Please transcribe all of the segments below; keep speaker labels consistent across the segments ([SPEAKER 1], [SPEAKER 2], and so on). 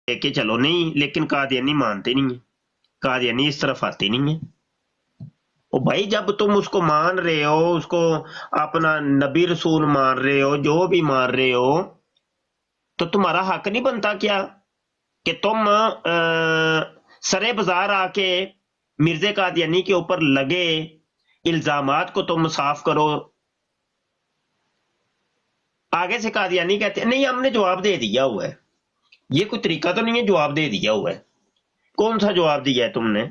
[SPEAKER 1] لے کے چلو نہیں، لیکن قادیانی مانتے نہیں ہیں، قادیانی اس طرف آتے نہیں ہیں۔ او بھائی جب تم اس کو مان رہے ہو، اس کو اپنا نبی رسول مان رہے ہو، جو بھی مان رہے ہو، تو تمہارا حق نہیں بنتا کیا کہ تم سرے بازار آ کے مرزا قادیانی کے اوپر لگے الزامات کو تم صاف کرو؟ آگے سے قادیانی کہتے ہیں نہیں ہم نے جواب دے دیا ہوا ہے۔ یہ کوئی طریقہ تو نہیں ہے، جواب دے دیا ہوا ہے۔ کون سا جواب دیا ہے تم نے؟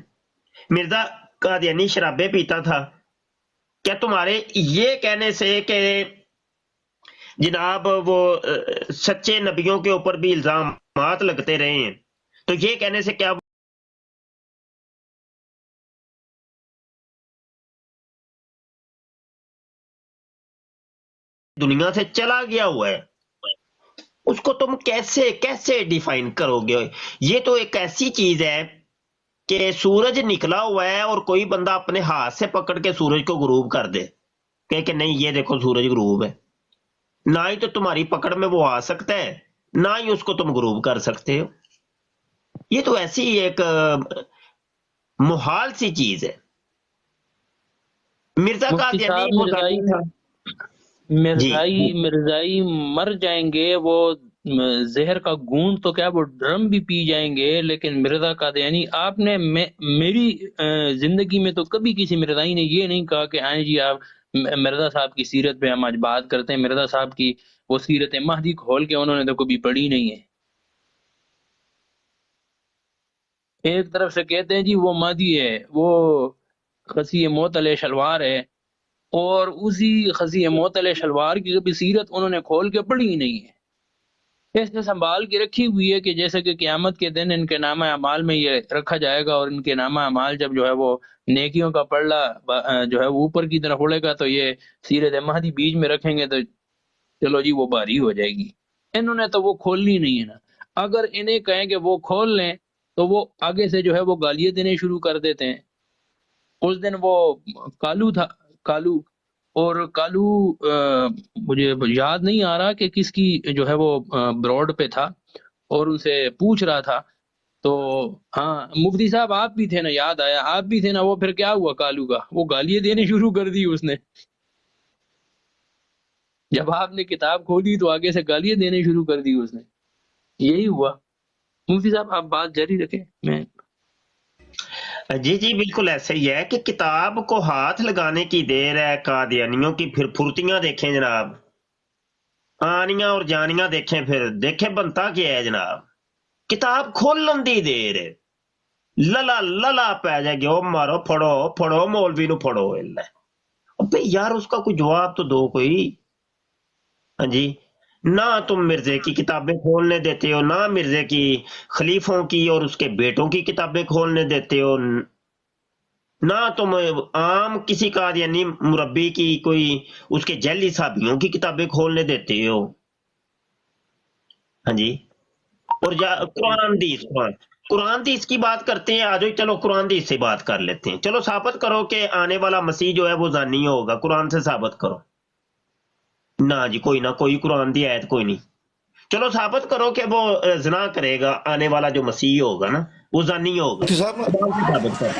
[SPEAKER 1] مرزا قادیانی شرابیں پیتا تھا، کیا تمہارے یہ کہنے سے کہ جناب وہ سچے نبیوں کے اوپر بھی الزامات لگتے رہے ہیں، تو یہ کہنے سے کیا دنیا سے چلا گیا ہوا ہے؟ اس کو تم کیسے ڈیفائن کرو گے؟ یہ تو ایک ایسی چیز ہے کہ سورج نکلا ہوا ہے اور کوئی بندہ اپنے ہاتھ سے پکڑ کے سورج کو غروب کر دے کہ نہیں یہ دیکھو سورج غروب ہے، نہ ہی تو تمہاری پکڑ میں وہ آ سکتا ہے، نہ ہی اس کو تم غروب کر سکتے ہو۔ یہ تو ایسی ایک محال سی چیز ہے۔ مرزا
[SPEAKER 2] مفتی
[SPEAKER 1] قادیانی
[SPEAKER 2] صاحب
[SPEAKER 1] وہ ذاتی تھا جی۔
[SPEAKER 2] مرزائی مر جائیں گے، وہ زہر کا گونٹ تو کیا وہ ڈرم بھی پی جائیں گے، لیکن مرزا قادیانی آپ نے میری زندگی میں تو کبھی کسی مرزائی نے یہ نہیں کہا کہ آئیں جی آپ مرزا صاحب کی سیرت پہ ہم آج بات کرتے ہیں۔ مرزا صاحب کی وہ سیرت مہدی کھول کے انہوں نے تو کبھی پڑھی نہیں ہے۔ ایک طرف سے کہتے ہیں جی وہ مہدی ہے، وہ خسی معطل شلوار ہے، اور اسی خسی معطل شلوار کی کبھی سیرت انہوں نے کھول کے پڑھی ہی نہیں ہے۔ ایسے سنبھال کے رکھی ہوئی ہے کہ جیسے کہ قیامت کے دن ان کے نامہ اعمال میں یہ رکھا جائے گا، اور ان کے نامہ اعمال جب جو ہے وہ نیکیوں کا پلڑا جو ہے وہ اوپر کی طرف اڑے گا تو یہ سیرت مہدی بیچ میں رکھیں گے تو چلو جی وہ بھاری ہو جائے گی۔ انہوں نے تو وہ کھولنی نہیں ہے نا۔ اگر انہیں کہیں کہ وہ کھول لیں تو وہ آگے سے جو ہے وہ گالیاں دینے شروع کر دیتے ہیں۔ اس دن وہ کالو تھا، کالو، اور کالو مجھے یاد نہیں آ رہا کہ کس کی جو ہے وہ براڈ پہ تھا، اور ان سے پوچھ رہا تھا تو ہاں مفتی صاحب آپ بھی تھے نا، یاد آیا آپ بھی تھے نا، وہ پھر کیا ہوا کالو کا، وہ گالیاں دینے شروع کر دی اس نے۔ جب آپ نے کتاب کھولی تو آگے سے گالیاں دینے شروع کر دی اس نے۔ یہی ہوا۔ مفتی صاحب آپ بات جاری رکھیں، میں
[SPEAKER 1] جی بالکل ایسا ہی ہے کہ کتاب کو ہاتھ لگانے کی دیر ہے قادیانیوں کی، پھر پھرتیاں دیکھیں جناب، آنیاں اور جانیاں دیکھیں، پھر دیکھیں بنتا کیا ہے جناب۔ کتاب کھولن دی دیر ہے، للا للا پی جائے گی، او مارو پھڑو مولوی نو پھڑو۔ ابے یار اس کا کوئی جواب تو دو کوئی۔ ہاں جی، نہ تم مرزے کی کتابیں کھولنے دیتے ہو، نہ مرزے کی خلیفوں کی اور اس کے بیٹوں کی کتابیں کھولنے دیتے ہو، نہ تم عام کسی قادیانی مربی کی کوئی اس کے جعلی صحابیوں کی کتابیں کھولنے دیتے ہو۔ ہاں جی، اور قرآن حدیث کی بات کرتے ہیں، آجو چلو قرآن حدیث سے بات کر لیتے ہیں۔ چلو ثابت کرو کہ آنے والا مسیح جو ہے وہ زانی ہوگا، قرآن سے ثابت کرو۔ نہ جی کوئی نہ، کوئی قرآن دی آیت کوئی نہیں۔ چلو ثابت کرو کہ وہ زنا کرے گا، آنے والا جو مسیح ہوگا نا وہ زانی ہوگا،
[SPEAKER 3] مفتی صاحب
[SPEAKER 1] قرآن سے ثابت کرو۔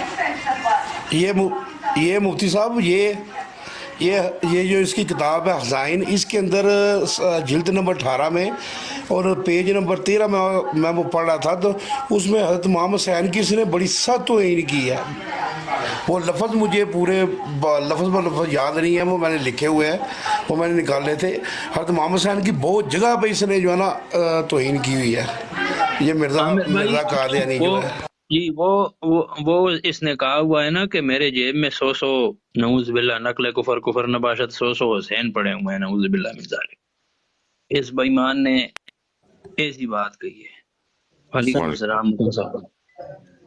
[SPEAKER 3] یہ مفتی صاحب یہ جو اس کی کتاب ہے خزائن، اس کے اندر جلد نمبر 18 میں اور پیج نمبر 13 میں وہ پڑھ رہا تھا، تو اس میں حضرت محمد حسین کی اس نے بڑی سخت توہین کی ہے۔ وہ لفظ مجھے پورے لفظ ب لفظ یاد نہیں ہے، وہ میں نے لکھے ہوئے ہیں، وہ میں نے نکالے تھے۔ حضرت محمد حسین کی بہت جگہ پہ اس نے جو ہے نا توہین کی ہوئی ہے، یہ
[SPEAKER 2] عامر بھائی
[SPEAKER 3] مرزا قادیانی
[SPEAKER 2] وہ
[SPEAKER 3] جو ہے۔
[SPEAKER 2] جی وہ اس نے کہا ہوا ہے نا کہ میرے جیب میں 100 نعوذ باللہ نقل کفر نباشت 100 حسین پڑے ہوئے ہیں، نعوذ باللہ من ذالک۔ اس بےمان نے ایسی بات کہی ہے۔ وعلیکم السلام مفتی صاحب۔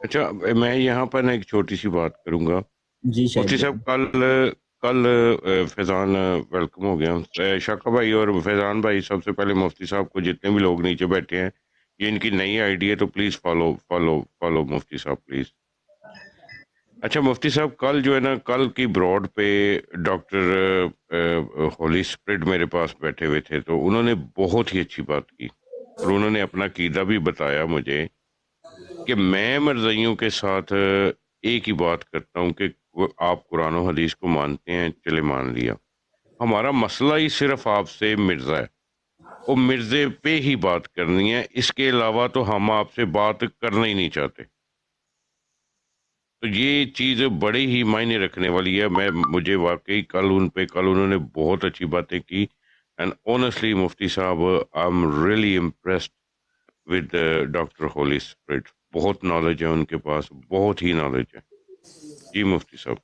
[SPEAKER 4] اچھا میں یہاں پر نا ایک چھوٹی سی بات کروں گا۔
[SPEAKER 5] جی
[SPEAKER 4] مفتی
[SPEAKER 5] شاہد
[SPEAKER 4] صاحب کل فیضان ویلکم ہو گیا، شاکر بھائی اور فیضان بھائی، سب سے پہلے مفتی صاحب کو جتنے بھی لوگ نیچے بیٹھے ہیں، یہ ان کی نئی آئی ڈی ہے تو پلیز فالو مفتی صاحب پلیز۔ اچھا مفتی صاحب کل جو ہے نا، کل کی براڈ پہ ڈاکٹر ہولی اسپرٹ میرے پاس بیٹھے ہوئے تھے، تو انہوں نے بہت ہی اچھی بات کی۔ اور انہوں نے اپنا عقیدہ بھی بتایا مجھے کہ میں مرزائیوں کے ساتھ ایک ہی بات کرتا ہوں کہ آپ قرآن و حدیث کو مانتے ہیں، چلے مان لیا، ہمارا مسئلہ ہی صرف آپ سے مرزا ہے، وہ مرزے پہ ہی بات کرنی ہے، اس کے علاوہ تو ہم آپ سے بات کرنا ہی نہیں چاہتے۔ تو یہ چیز بڑے ہی معنی رکھنے والی ہے۔ مجھے واقعی کل انہوں نے بہت اچھی باتیں کی، اینڈ آنیسٹلی مفتی صاحب I am really impressed with doctor holy spirit, بہت نالج ہے ان کے پاس، بہت ہی نالج ہے۔ جی مفتی صاحب۔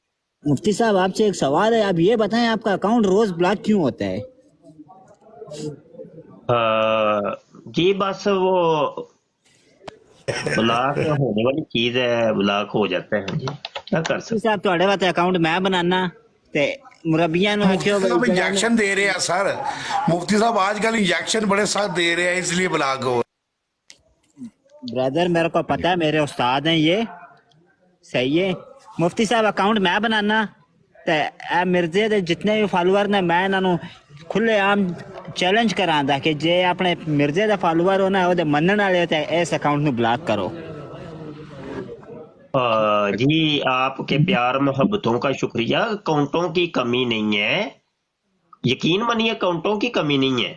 [SPEAKER 5] مفتی صاحب آپ سے ایک سوال ہے، آپ یہ بتائیں آپ کا اکاؤنٹ روز بلاک کیوں ہوتا ہے؟
[SPEAKER 1] جی بس وہ بلاک ہونے والی چیز ہے، بلاک ہو جاتا ہے جی، کیا کر
[SPEAKER 5] مفتی
[SPEAKER 1] سکتے
[SPEAKER 5] صاحب تھوڑے واسطے اکاؤنٹ میں بنانا تے مربیاں نو آکھیو
[SPEAKER 3] مفتی صاحب
[SPEAKER 5] بھائی جڑا
[SPEAKER 3] انجیکشن دے رہے ہیں سر، مفتی صاحب آج کل انجیکشن بڑے سخت دے رہے ہیں اس لیے بلاک ہو۔
[SPEAKER 5] بردر میرے کو پتہ ہے، میرے استاد ہیں یہ، صحیح ہے مفتی صاحب اکاؤنٹ میں بنانا تے اے مرزے دے جتنے بھی فالوور نے میں انہاں نو کھلے عام چیلنج کراندا کہ جے اپنے مرزے دا فالوور ہونا او دے منن والے تے اس اکاؤنٹ نو بلاک کرو۔
[SPEAKER 1] جی آپ کے پیار محبتوں کا شکریہ، اکاؤنٹوں کی کمی نہیں ہے، یقین مانیے اکاؤنٹوں کی کمی نہیں ہے،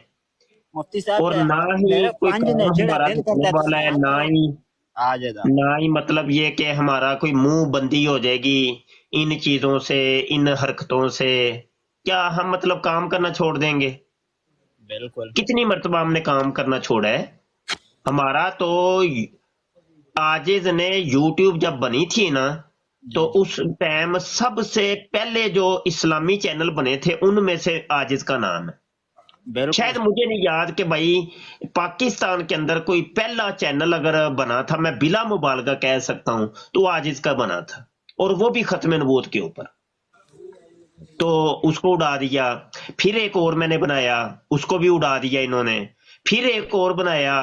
[SPEAKER 5] مفتی صاحب
[SPEAKER 1] اور
[SPEAKER 5] تے
[SPEAKER 1] نہ ہی
[SPEAKER 5] میرے
[SPEAKER 1] کوئی
[SPEAKER 5] پنج
[SPEAKER 1] کام
[SPEAKER 5] نے جڑا
[SPEAKER 1] ہمارا
[SPEAKER 5] دل
[SPEAKER 1] رکنے
[SPEAKER 5] کرتا
[SPEAKER 1] والا ہے،
[SPEAKER 5] آ جائے دا
[SPEAKER 1] نہ ہی مطلب یہ کہ ہمارا کوئی منہ بندی ہو جائے گی ان چیزوں سے، ان حرکتوں سے، کیا ہم مطلب کام کرنا چھوڑ دیں گے؟
[SPEAKER 5] بالکل
[SPEAKER 1] کتنی مرتبہ ہم نے کام کرنا چھوڑا ہے؟ ہمارا تو عاجز نے یوٹیوب جب بنی تھی نا تو اس ٹائم سب سے پہلے جو اسلامی چینل بنے تھے ان میں سے عاجز کا نام ہے۔
[SPEAKER 5] بالکل
[SPEAKER 1] شاید مجھے نہیں یاد کہ بھائی پاکستان کے اندر کوئی پہلا چینل اگر بنا تھا، میں بلا مبالغہ کہہ سکتا ہوں تو عاجز کا بنا تھا، اور وہ بھی ختم نبوت کے اوپر۔ تو اس کو اڑا دیا، پھر ایک اور میں نے بنایا، اس کو بھی اڑا دیا انہوں نے، پھر ایک اور بنایا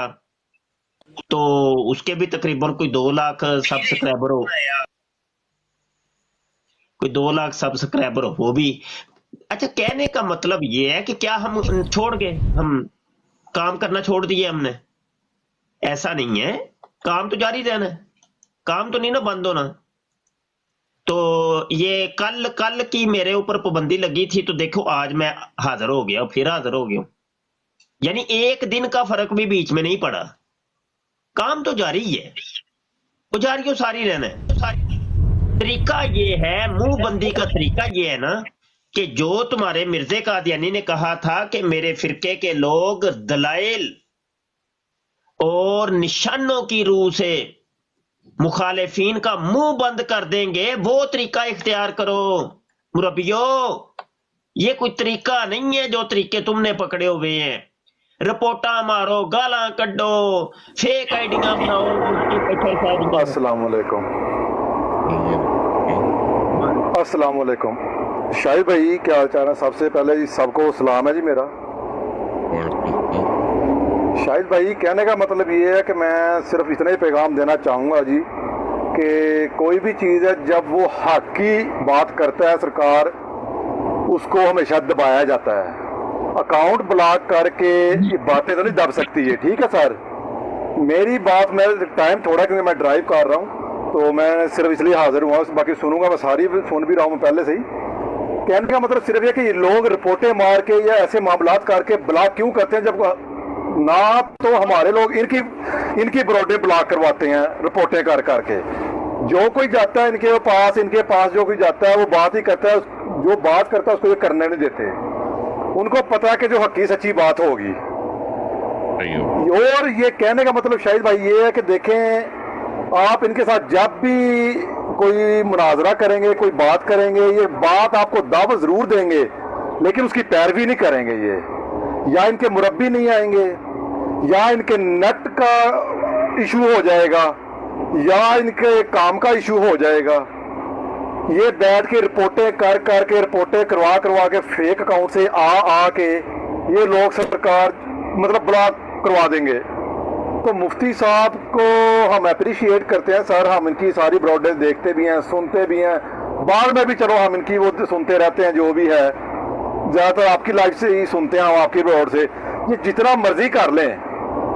[SPEAKER 1] تو اس کے بھی تقریباً کوئی 2 لاکھ سبسکرائبر ہو، کوئی 2 لاکھ سبسکرائبر ہو وہ بھی۔ اچھا کہنے کا مطلب یہ ہے کہ کیا ہم چھوڑ گئے، ہم کام کرنا چھوڑ دیے ہم نے؟ ایسا نہیں ہے، کام تو جاری رہنا ہے، کام تو نہیں نا بند ہونا۔ تو یہ کل کی میرے اوپر پابندی لگی تھی تو دیکھو آج میں حاضر ہو گیا، پھر حاضر ہو گیا، یعنی ایک دن کا فرق بھی بیچ میں نہیں پڑا، کام تو جاری ہی ہے، وہ جاری و ساری رہنا ہے۔ طریقہ یہ ہے، منہ بندی کا طریقہ یہ ہے نا کہ جو تمہارے مرزے قادیانی نے کہا تھا کہ میرے فرقے کے لوگ دلائل اور نشانوں کی روح سے مخالفین کا منہ بند کر دیں گے، وہ طریقہ اختیار کرو مربیو۔ یہ کوئی طریقہ نہیں ہے جو طریقے تم نے پکڑے ہوئے ہیں، رپورٹاں مارو، گالاں کڈو، فیک آئیڈیاں بناؤ،
[SPEAKER 6] السلام علیکم، السلام علیکم شاہد بھائی، کیا حال چال ہے؟ سب سے پہلے جی سب کو سلام ہے جی میرا۔ شاہد بھائی کہنے کا مطلب یہ ہے کہ میں صرف اتنا ہی پیغام دینا چاہوں گا جی کہ کوئی بھی چیز ہے جب وہ حق کی بات کرتا ہے سرکار، اس کو ہمیشہ دبایا جاتا ہے۔ اکاؤنٹ بلاک کر کے یہ باتیں تو نہیں دب سکتی ہے، ٹھیک ہے سر؟ میری بات، میں ٹائم تھوڑا کیونکہ میں ڈرائیو کر رہا ہوں تو میں صرف اس لیے حاضر ہوا، باقی سنوں گا، میں ساری سن بھی رہا ہوں میں پہلے سے ہی۔ کہنے کا مطلب صرف یہ کہ یہ لوگ رپورٹیں مار کے یا ایسے معاملات کر کے بلاک کیوں کرتے ہیں، جب نہ تو ہمارے لوگ ان کی بروڈیں بلاک کرواتے ہیں رپورٹیں کر کر کے۔ جو کوئی جاتا ہے ان کے پاس جو کوئی جاتا ہے وہ بات ہی کرتا ہے، جو بات کرتا ہے اس کو یہ کرنے نہیں دیتے، ان کو پتا ہے کہ جو حقیقی سچی بات ہوگی۔ اور یہ کہنے کا مطلب شاہد بھائی یہ ہے کہ دیکھیں آپ ان کے ساتھ جب بھی کوئی مناظرہ کریں گے، کوئی بات کریں گے، یہ بات آپ کو دعوت ضرور دیں گے لیکن اس کی پیروی نہیں کریں گے، یہ یا ان کے مربی نہیں آئیں گے، یا ان کے نیٹ کا ایشو ہو جائے گا، یا ان کے کام کا ایشو ہو جائے گا۔ یہ بیٹھ کے رپورٹیں کر کے رپورٹیں کروا کے فیک اکاؤنٹ سے آ کے یہ لوگ سرکار مطلب بلاک کروا دیں گے۔ تو مفتی صاحب کو ہم اپریشیٹ کرتے ہیں سر، ہم ان کی ساری براڈیں دیکھتے بھی ہیں، سنتے بھی ہیں، بعد میں بھی چلو ہم ان کی وہ سنتے رہتے ہیں جو بھی ہے، زیادہ تر آپ کی لائف سے ہی سنتے ہیں ہم، آپ کی براڈ سے۔ یہ جتنا مرضی کر لیں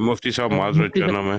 [SPEAKER 4] ਮੁਫਤੀ ਸਾਹਿਬ ਮਾਜ਼ਰਤ ਚਾਹਨਾ ਮੈਂ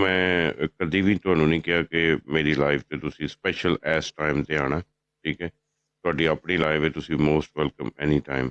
[SPEAKER 4] ਮੈਂ ਕਦੀ ਵੀ ਤੁਹਾਨੂੰ ਨਹੀਂ ਕਿਹਾ ਕਿ ਮੇਰੀ ਲਾਈਫ ਤੇ ਤੁਸੀਂ ਸਪੈਸ਼ਲ ਇਸ ਟਾਈਮ ਤੇ ਆਣਾ, ਠੀਕ ਹੈ, ਤੁਹਾਡੀ ਆਪਣੀ ਲਾਈਫ ਹੈ, ਤੁਸੀਂ most welcome any time.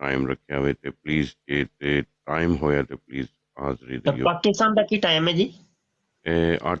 [SPEAKER 4] Time ਰੱਖਿਆ ਹੋਵੇ ਤੇ ਪਲੀਜ਼ ਜੇ ਤੇ ਟਾਈਮ ਹੋਇਆ ਤੇ ਪਲੀਜ਼ ਹਾਜ਼ਰੀ ਦਿਓ।
[SPEAKER 1] ਪਾਕਿਸਤਾਨ ਦਾ ਕੀ ਟਾਈਮ ਹੈ ਜੀ?
[SPEAKER 4] 8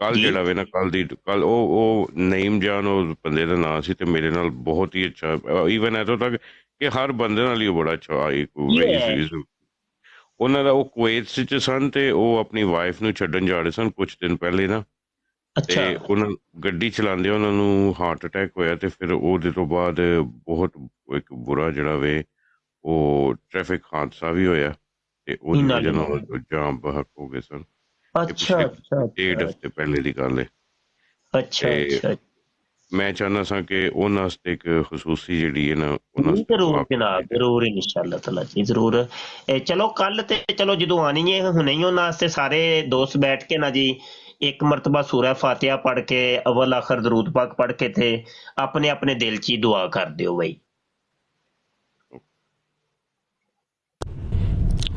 [SPEAKER 4] ਕੱਲ ਜਿਹੜਾ ਵੇ ਨਾ ਕੱਲ ਉਹ ਨਈਮ ਜਾਨ ਉਹ ਬੰਦੇ ਦਾ ਨਾਂ ਸੀ ਤੇ ਮੇਰੇ ਨਾਲ ਬਹੁਤ ਹੀ ਅੱਛਾ, ਈਵਨ ਇੱਥੋਂ ਤੱਕ ਕਿ ਹਰ ਬੰਦੇ ਨਾਲ ਹੀ ਉਹ ਬੜਾ ਅੱਛਾ ਉਹਨਾਂ ਦਾ। ਉਹ ਕੁਵੈਤ ਚ ਸਨ ਤੇ ਉਹ ਆਪਣੀ ਵਾਈਫ ਨੂੰ ਛੱਡਣ ਜਾ ਰਹੇ ਸਨ ਕੁਝ ਦਿਨ ਪਹਿਲੇ ਨਾ, ਤੇ ਉਹਨਾਂ ਗੱਡੀ ਚਲਾਉਂਦੇ ਉਹਨਾਂ ਨੂੰ ਹਾਰਟ ਅਟੈਕ ਹੋਇਆ ਤੇ ਫਿਰ ਉਹਦੇ ਤੋਂ ਬਾਅਦ ਬਹੁਤ ਇੱਕ ਬੁਰਾ ਜਿਹੜਾ ਵੇ ਉਹ ਟ੍ਰੈਫਿਕ ਹਾਦਸਾ ਵੀ ਹੋਇਆ ਤੇ ਉਹਦੀ ਵਜ੍ਹਾ ਨਾਲ ਜਾਮ ਬਹਕ ਹੋ ਗਏ ਸਨ।
[SPEAKER 1] ਅੱਛਾ ਅੱਛਾ,
[SPEAKER 4] 1.5 ਹਫ਼ਤੇ ਪਹਿਲੇ ਦੀ ਗੱਲ ਹੈ।
[SPEAKER 1] ਅੱਛਾ ਅੱਛਾ,
[SPEAKER 4] ਮੈਂ ਚਾਹੁੰਦਾ ਸਾਂ ਕਿ ਉਹਨਾਂ ਵਾਸਤੇ ਇੱਕ ਖਸੂਸੀ ਜਿਹੜੀ ਹੈ ਨਾ
[SPEAKER 1] ਜ਼ਰੂਰ ਜਨਾਬ, ਜ਼ਰੂਰ ਇਨਸ਼ਾਅੱਲਾ ਤਾਲਾ ਜੀ, ਜ਼ਰੂਰ। ਚਲੋ ਕੱਲ ਤੇ ਚਲੋ ਜਦੋਂ ਆਣੀ ਹੈ ਹੁਣੇ ਹੀ ਉਹਨਾਂ ਵਾਸਤੇ ਸਾਰੇ ਦੋਸਤ ਬੈਠ ਕੇ ਨਾ ਜੀ ਇੱਕ ਮਰਤਬਾ ਸੂਰਾ ਫਾਤਿਹਾ ਪੜ੍ਹ ਕੇ ਅਵਲ ਆਖਰ ਦਰੂਦ ਪਾਕ ਪੜ੍ਹ ਕੇ ਤੇ ਆਪਣੇ ਆਪਣੇ ਦਿਲ 'ਚ ਹੀ ਦੁਆ ਕਰ ਦਿਓ ਬਈ।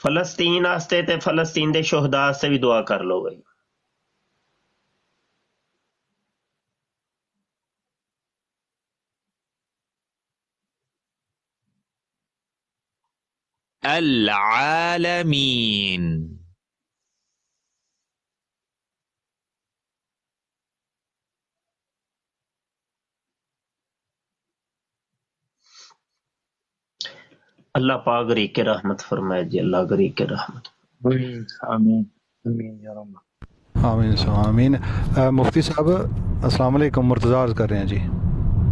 [SPEAKER 1] ਫਲਸਤੀਨ ਵਾਸਤੇ ਤੇ ਫਲਸਤੀਨ ਦੇ ਸ਼ੁਹਦਾ ਵਾਸਤੇ ਵੀ ਦੁਆ ਕਰ ਲਓ ਬਈ।
[SPEAKER 7] العالمين
[SPEAKER 1] اللہ پاک غریق کے رحمت فرمائے جی، اللہ غریق کے رحمت۔
[SPEAKER 2] آمین آمین یا رب،
[SPEAKER 8] آمین آمین۔ مفتی صاحب السلام علیکم، مرتضی عرض کر رہے ہیں جی۔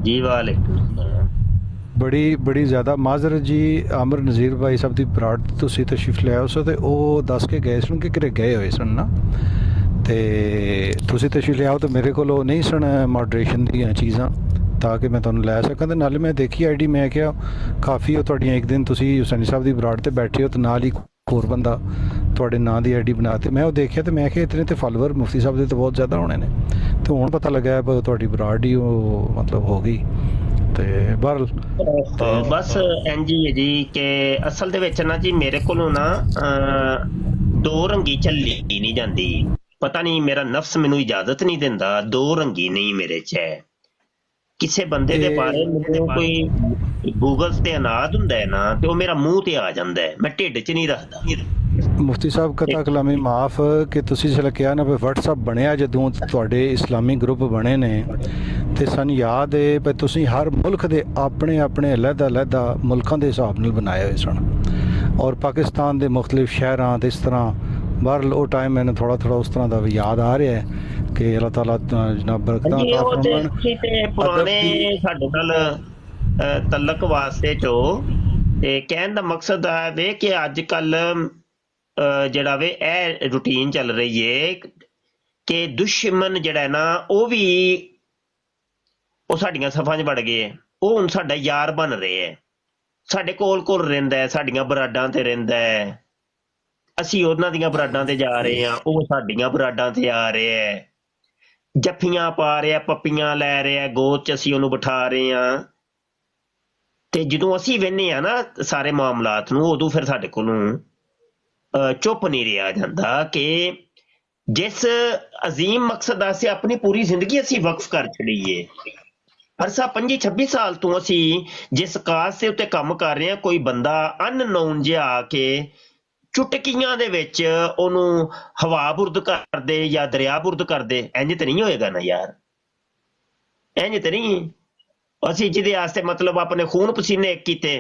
[SPEAKER 1] جی وعلیکم السلام۔
[SPEAKER 8] ਬੜੀ ਜ਼ਿਆਦਾ ਮਾਜ਼ਰਤ ਜੀ। ਅਮਰ ਨਜ਼ੀਰ ਭਾਈ ਸਾਹਿਬ ਦੀ ਬਰਾੜ ਤੁਸੀਂ ਤਸ਼ਰੀਫ ਲਿਆਓ ਸੋ ਤੇ ਉਹ ਦੱਸ ਕੇ ਗਏ ਸਨ ਕਿ ਕਿਤੇ ਗਏ ਹੋਏ ਸਨ ਨਾ, ਤੇ ਤੁਸੀਂ ਤਸ਼ਰੀਫ ਲਿਆਓ ਤੇ ਮੇਰੇ ਕੋਲ ਉਹ ਨਹੀਂ ਸਨ ਮੋਡਰੇਸ਼ਨ ਦੀਆਂ ਚੀਜ਼ਾਂ ਤਾਂ ਕਿ ਮੈਂ ਤੁਹਾਨੂੰ ਲੈ ਸਕਾਂ। ਤੇ ਨਾਲੇ ਮੈਂ ਦੇਖੀ ਆਈਡੀ, ਮੈਂ ਕਿਹਾ ਕਾਫੀ ਉਹ ਤੁਹਾਡੀਆਂ ਇੱਕ ਦਿਨ ਤੁਸੀਂ ਹੁਸੈਨੀ ਸਾਹਿਬ ਦੀ ਬਰਾੜ ਤੇ ਬੈਠੇ ਹੋ ਤੇ ਨਾਲ ਹੀ ਹੋਰ ਬੰਦਾ ਤੁਹਾਡੇ ਨਾਂ ਦੀ ਆਈਡੀ ਬਣਾ ਤੇ ਮੈਂ ਉਹ ਦੇਖਿਆ ਤੇ ਮੈਂ ਕਿਹਾ ਇਤਨੇ ਤੇ ਫਾਲੋਅਰ ਮੁਫਤੀ ਸਾਹਿਬ ਦੇ ਤਾਂ ਬਹੁਤ ਜ਼ਿਆਦਾ ਹੋਣੇ ਨੇ, ਤੇ ਹੁਣ ਪਤਾ ਲੱਗਾ ਤੁਹਾਡੀ ਬਰਾੜ ਹੀ ਉਹ ਮਤਲਬ ਹੋ ਗਈ। ਤੇ ਬਹਰਲ
[SPEAKER 1] ਬਸ ਇੰਝ ਹੀ ਹੈ ਜੀ ਕਿ ਅਸਲ ਦੇ ਵਿੱਚ ਨਾ ਜੀ ਮੇਰੇ ਕੋਲੋਂ ਨਾ ਦੋ ਰੰਗੀ ਝੱਲੀ ਨਹੀਂ ਜਾਂਦੀ, ਪਤਾ ਨਹੀਂ ਮੇਰਾ ਨਫਸ ਮੈਨੂੰ ਇਜਾਜ਼ਤ ਨਹੀਂ ਦਿੰਦਾ, ਦੋ ਰੰਗੀ ਨਹੀਂ ਮੇਰੇ 'ਚ ਹੈ। ਕਿਸੇ ਬੰਦੇ ਦੇ ਬਾਰੇ ਮੈਨੂੰ ਕੋਈ ਗੂਗਲ ਤੇ ਅਨਾਦ ਹੁੰਦਾ ਹੈ ਨਾ ਤੇ ਉਹ ਮੇਰਾ ਮੂੰਹ ਤੇ ਆ ਜਾਂਦਾ ਹੈ, ਮੈਂ ਢਿੱਡ 'ਚ ਨਹੀਂ ਰੱਖਦਾ।
[SPEAKER 8] ਮੁਫਤੀ ਸਾਹਿਬ ਕਤਾ ਕਲਾਮੀ ਮਾਫ ਕਿ ਤੁਸੀਂ ਜਿਹੜਾ ਕਿਹਾ ਨਾ ਵੀ WhatsApp ਬਣਿਆ ਜਦੋਂ ਤੁਹਾਡੇ ਇਸਲਾਮੀ ਗਰੁੱਪ ਬਣੇ ਨੇ ਤੇ ਸਾਨੂੰ ਯਾਦ ਹੈ ਵੀ ਤੁਸੀਂ ਹਰ ਮੁਲਕ ਦੇ ਆਪਣੇ ਆਪਣੇ ਅਲੱਗ-ਅਲੱਗ ਮੁਲਕਾਂ ਦੇ ਹਿਸਾਬ ਨਾਲ ਬਣਾਏ ਹੋਏ ਸਨ। ਔਰ ਪਾਕਿਸਤਾਨ ਦੇ ਮੁxtਲਿਫ ਸ਼ਹਿਰਾਂ ਤੇ ਇਸ ਤਰ੍ਹਾਂ ਬਾਹਰ ਉਹ ਟਾਈਮ ਮੈਨੂੰ ਥੋੜਾ ਥੋੜਾ ਉਸ ਤਰ੍ਹਾਂ ਦਾ ਵੀ ਯਾਦ ਆ ਰਿਹਾ ਹੈ ਕਿ ਅੱਲਾਹ ਤਾਲਾ ਜਨਾਬ ਬਰਕਤਾਂ
[SPEAKER 1] ਹਾਂਜੀ,
[SPEAKER 8] ਅਤਾ
[SPEAKER 1] ਉਹ ਤੇ
[SPEAKER 8] ਫਰਮਾਉਣ।
[SPEAKER 1] ਅਸੀਂ ਤੇ ਪੁਰਾਣੇ ਸਾਡੇ ਨਾਲ ਤਲਕ ਵਾਸਤੇ ਚੋ ਤੇ ਕਹਿਣ ਦਾ ਮਕਸਦ ਹੈ ਵੇ ਕਿ ਅੱਜ ਕੱਲ ਜਿਹੜਾ ਵੇ ਇਹ ਰੂਟੀਨ ਚੱਲ ਰਹੀ ਏ ਕਿ ਦੁਸ਼ਮਣ ਜਿਹੜਾ ਹੈ ਨਾ ਉਹ ਵੀ ਉਹ ਸਾਡੀਆਂ ਸਫਾਂ 'ਚ ਵੜ ਗਏ ਹੈ। ਉਹ ਹੁਣ ਸਾਡਾ ਯਾਰ ਬਣ ਰਹੇ ਹੈ, ਸਾਡੇ ਕੋਲ ਕੋਲ ਰਹਿੰਦਾ ਹੈ, ਸਾਡੀਆਂ ਬਰਾਡਾਂ ਤੇ ਰਹਿੰਦਾ ਹੈ। ਅਸੀਂ ਉਹਨਾਂ ਦੀਆਂ ਬਰਾਡਾਂ ਤੇ ਜਾ ਰਹੇ ਹਾਂ, ਉਹ ਸਾਡੀਆਂ ਬਰਾਡਾਂ ਤੇ ਆ ਰਹੇ ਹੈ। ਜੱਫੀਆਂ ਪਾ ਰਿਹਾ, ਪੱਪੀਆਂ ਲੈ ਰਿਹਾ, ਗੋਦ 'ਚ ਅਸੀਂ ਉਹਨੂੰ ਬਿਠਾ ਰਹੇ ਹਾਂ। ਤੇ ਜਦੋਂ ਅਸੀਂ ਵਹਿੰਦੇ ਹਾਂ ਨਾ ਸਾਰੇ ਮਾਮਲਾਤ ਨੂੰ, ਉਦੋਂ ਫਿਰ ਸਾਡੇ ਕੋਲੋਂ ਚੁੱਪ ਨਹੀਂ ਰਿਹਾ ਜਾਂਦਾ ਕਿ ਜਿਸ ਅਜ਼ੀਮ ਮਕਸਦ ਵਾਸਤੇ ਆਪਣੀ ਪੂਰੀ ਜ਼ਿੰਦਗੀ ਅਸੀਂ ਵਕਫ ਕਰ ਛੜੀਏ। ਅਰਸਾ 25-26 ਸਾਲ ਤੋਂ ਅਸੀਂ ਜਿਸ ਕਾਜ਼ ਦੇ ਉੱਤੇ ਕੰਮ ਕਰ ਰਹੇ ਹਾਂ, ਕੋਈ ਬੰਦਾ ਅਨਨੋਨ ਜਿਹਾ ਆ ਕੇ ਚੁਟਕੀਆਂ ਦੇ ਵਿੱਚ ਉਹਨੂੰ ਹਵਾ ਬੁਰਦ ਕਰਦੇ ਜਾਂ ਦਰਿਆ ਬੁਰਦ ਕਰਦੇ, ਇੰਝ ਤੇ ਨਹੀਂ ਹੋਏਗਾ ਨਾ ਯਾਰ, ਇੰਝ ਤੇ ਨਹੀਂ। ਅਸੀਂ ਜਿਹਦੇ ਵਾਸਤੇ ਮਤਲਬ ਆਪਣੇ ਖੂਨ ਪਸੀਨੇ ਇੱਕ ਕੀਤੇ,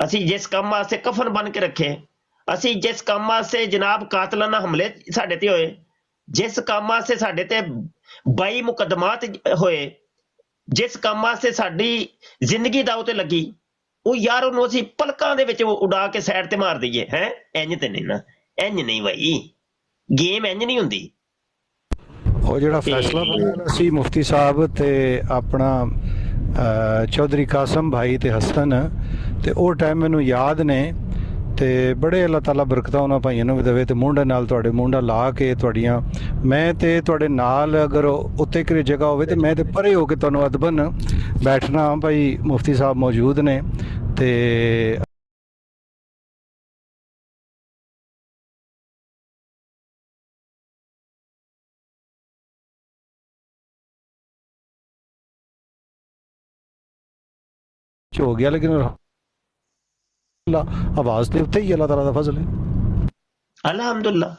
[SPEAKER 1] ਅਸੀਂ ਜਿਸ ਕੰਮ ਵਾਸਤੇ ਕਫਨ ਬਣ ਕੇ ਰੱਖੇ, ਅਸੀਂ ਜਿਸ ਕੰਮ ਵਾਸਤੇ ਜਨਾਬ ਕਾਤਲਾਨਾ ਹਮਲੇ ਸਾਡੇ ਤੇ ਹੋਏ, ਜਿਸ ਕੰਮ ਵਾਸਤੇ ਸਾਡੇ ਤੇ 22 ਮੁਕੱਦਮਾਤ ਹੋਏ, ਜਿਸ ਕੰਮ ਵਾਸਤੇ ਸਾਡੀ ਜ਼ਿੰਦਗੀ ਦਾਅ ਤੇ ਲੱਗੀ, ਉਹ ਯਾਰ ਉਹਨੂੰ ਅਸੀਂ ਪਲਕਾਂ ਦੇ ਵਿੱਚ ਉਡਾ ਕੇ ਸਾਈਡ ਤੇ ਮਾਰ ਦਈਏ। ਹੈ ਇੰਝ ਤੇ ਨਹੀਂ ਨਾ, ਇੰਝ ਨਹੀਂ ਭਾਈ, ਗੇਮ ਇੰਝ ਨਹੀਂ ਹੁੰਦੀ।
[SPEAKER 8] ਉਹ ਜਿਹੜਾ ਫੈਸਲਾ ਬਣਾਇਆ ਸੀ ਮੁਫਤੀ ਸਾਹਿਬ ਤੇ ਆਪਣਾ ਚੌਧਰੀ ਕਾਸਮ ਭਾਈ ਤੇ ਹਸਨ, ਤੇ ਉਹ ਟਾਈਮ ਮੈਨੂੰ ਯਾਦ ਨੇ। ਤੇ ਬੜੇ ਅੱਲਾਹ ਤਾਲਾ ਬਰਕਤਾਂ ਉਹਨਾਂ ਭਾਈਆਂ ਨੂੰ ਵੀ ਦੇਵੇ ਤੇ ਮੁੰਡੇ ਨਾਲ ਤੁਹਾਡੇ ਮੁੰਡਾ ਲਾ ਕੇ ਤੁਹਾਡੀਆਂ, ਮੈਂ ਤੇ ਤੁਹਾਡੇ ਨਾਲ ਅਗਰ ਉੱਤੇ ਕਿਹੜੀ ਜਗ੍ਹਾ ਹੋਵੇ ਤੇ ਮੈਂ ਤੇ ਪਰੇ ਹੋ ਕੇ ਤੁਹਾਨੂੰ ਅਦਬਨ ਬੈਠਣਾ। ਭਾਈ ਮੁਫਤੀ ਸਾਹਿਬ ਮੌਜੂਦ ਨੇ ਤੇ ਹੋ ਗਿਆ, ਲੇਕਿਨ ਆਵਾਜ਼ ਦੇ ਉੱਤੇ ਹੀ ਅੱਲਾਹ ਤਾਲਾ ਦਾ ਫਜ਼ਲ ਹੈ।
[SPEAKER 1] ਅਲਹਮਦੁਲਿਲਾ।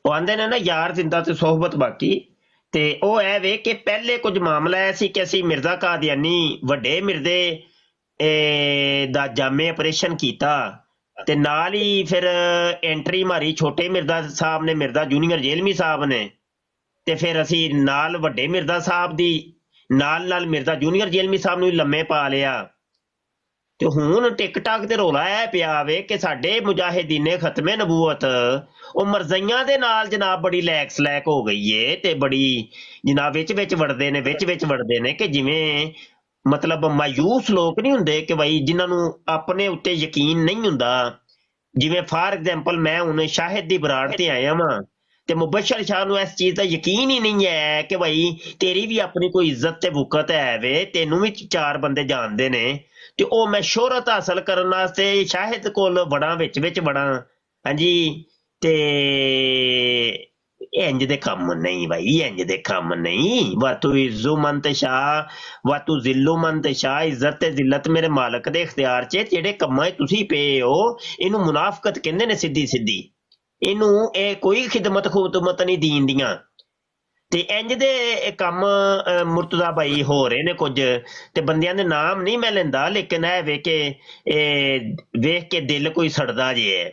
[SPEAKER 1] ਉਹ ਆਂਦੇ ਨੇ ਨਾ ਯਾਰ ਜ਼ਿੰਦਾ ਤੇ ਸੋਹਬਤ ਬਾਕੀ। ਤੇ ਉਹ ਇਹ ਵੇ ਕਿ ਪਹਿਲੇ ਕੁਝ ਮਾਮਲਾ ਐ ਸੀ ਕਿ ਅਸੀਂ ਮਿਰਜ਼ਾ ਕਾਦੀਆਨੀ ਵੱਡੇ ਮਿਰਜ਼ੇ ਦਾ ਜਾਮੇ ਆਪਰੇਸ਼ਨ ਕੀਤਾ ਤੇ ਨਾਲ ਹੀ ਫਿਰ ਐਂਟਰੀ ਮਾਰੀ ਛੋਟੇ ਮਿਰਜ਼ਾ ਸਾਹਿਬ ਨੇ, ਮਿਰਜ਼ਾ ਜੂਨੀਅਰ ਜੇਲਮੀ ਸਾਹਿਬ ਨੇ, ਤੇ ਫਿਰ ਅਸੀਂ ਨਾਲ ਵੱਡੇ ਮਿਰਜ਼ਾ ਸਾਹਿਬ ਦੀ ਨਾਲ ਮਿਰਜ਼ਾ ਜੂਨੀਅਰ ਜੇਲਮੀ ਸਾਹਿਬ ਨੂੰ ਲੰਮੇ ਪਾ ਲਿਆ। ਤੇ ਹੁਣ ਟਿਕਟਾਕ ਤੇ ਰੋਲਾ ਇਹ ਪਿਆ ਵੇ ਕਿ ਸਾਡੇ ਮੁਜਾਹਿਦੀਨੇ ਖਤਮੇ ਨਬੂਵਤ ਉਹ ਮਰਜ਼ਈਆਂ ਦੇ ਨਾਲ ਜਨਾਬ ਬੜੀ ਲੈਕ ਸਲੈਕ ਹੋ ਗਈ ਏ ਤੇ ਬੜੀ ਜਨਾਬ ਵਿੱਚ ਵੜਦੇ ਨੇ ਕਿ ਜਿਵੇਂ ਮਤਲਬ ਮਾਯੂਸ ਲੋਕ ਨਹੀਂ ਹੁੰਦੇ ਕਿ ਬਈ ਜਿਨ੍ਹਾਂ ਨੂੰ ਆਪਣੇ ਉੱਤੇ ਯਕੀਨ ਨਹੀਂ ਹੁੰਦਾ। ਜਿਵੇਂ ਫਾਰ ਐਗਜ਼ਾਮਪਲ ਮੈਂ ਹੁਣ ਸ਼ਾਹਿਦ ਦੀ ਬਰਾੜ ਤੇ ਆਇਆ ਵਾਂ ਤੇ ਮੁਬਸ਼ਰ ਸ਼ਾਹ ਨੂੰ ਇਸ ਚੀਜ਼ ਦਾ ਯਕੀਨ ਹੀ ਨਹੀਂ ਹੈ ਕਿ ਬਈ ਤੇਰੀ ਵੀ ਆਪਣੀ ਕੋਈ ਇੱਜ਼ਤ ਤੇ ਵੁਕਤ ਹੈ ਵੇ, ਤੈਨੂੰ ਵੀ 4 ਬੰਦੇ ਜਾਣਦੇ ਨੇ, ਤੇ ਉਹ ਮੈਂ ਸ਼ੋਹਰਤ ਹਾਸਲ ਕਰਨ ਵਾਸਤੇ ਸ਼ਾਹਿਦ ਕੋਲ ਵੜਾਂ ਵਿੱਚ ਵੜਾਂ। ਹਾਂਜੀ, ਤੇ ਇੰਜ ਦੇ ਕੰਮ ਨਹੀਂ ਭਾਈ, ਇੰਜ ਦੇ ਕੰਮ ਨਹੀਂ। ਵਾਤੂ ਇਜ਼ੂ ਮਨ ਤੇ ਸ਼ਾਹ ਵਾਤੂ ਜ਼ਿੱਲੂ ਮਨ ਤੇ ਸ਼ਾਹ, ਇੱਜ਼ਤ ਤੇ ਜ਼ਿਲਤ ਮੇਰੇ ਮਾਲਕ ਦੇ ਇਖਤਿਆਰ 'ਚ। ਜਿਹੜੇ ਕੰਮਾਂ 'ਚ ਤੁਸੀਂ ਪਏ ਹੋ ਇਹਨੂੰ ਮੁਨਾਫਕਤ ਕਹਿੰਦੇ ਨੇ, ਸਿੱਧੀ ਸਿੱਧੀ। ਇਹਨੂੰ ਇਹ ਕੋਈ ਖਿਦਮਤ ਖੁਦਮਤ ਨਹੀਂ ਦੀਨ ਦੀਆਂ। ਤੇ ਇੰਜ ਦੇ ਕੰਮ ਮੁਰਤਜ਼ਾ ਭਾਈ ਹੋ ਰਹੇ ਨੇ ਕੁਝ, ਤੇ ਬੰਦਿਆਂ ਦੇ ਨਾਮ ਨਹੀਂ ਮੈਂ ਲੈਂਦਾ, ਲੇਕਿਨ ਇਹ ਵੇਖ ਕੇ ਦਿਲ ਕੋਈ ਸੜਦਾ ਜੇ ਹੈ।